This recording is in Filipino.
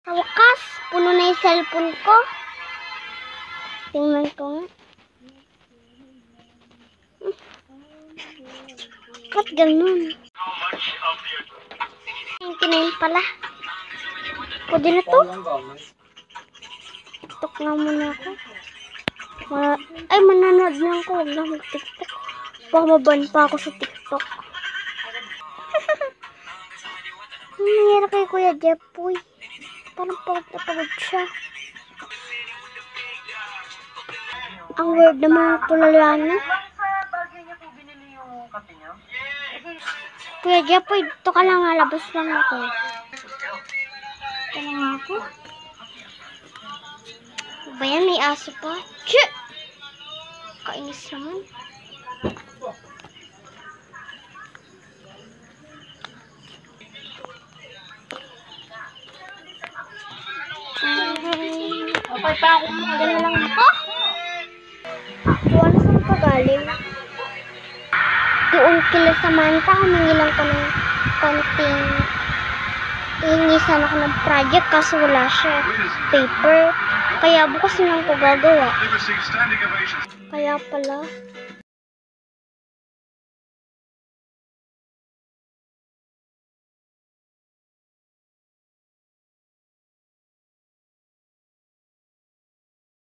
Sa wakas, puno na yung cellphone ko. Tingnan ko nga. Ba't ganun? Yung kinain pala. Pwede na to? TikTok nga muna ako. Ay, mananood lang ako. Huwag lang mag-TikTok. Baka maban pa ako sa TikTok. Ang nangyari kay Kuya Jepoy. Parang pagod na pagod siya. Ang weird naman ang tulala niya. Kuya Jepoy, dito ka lang nga. Labas lang ako. Dito lang nga ako. Ba yan? May aso pa? Tchit! Kainis naman. Okay pa ako mga Dala lang ako. Wala saan pa galing. Doon kila Samantha, humingi lang ko ng konting hihingi sana ako ng project kaso wala siya. Paper. Kaya bukas lang ko gagawa. Kaya pala.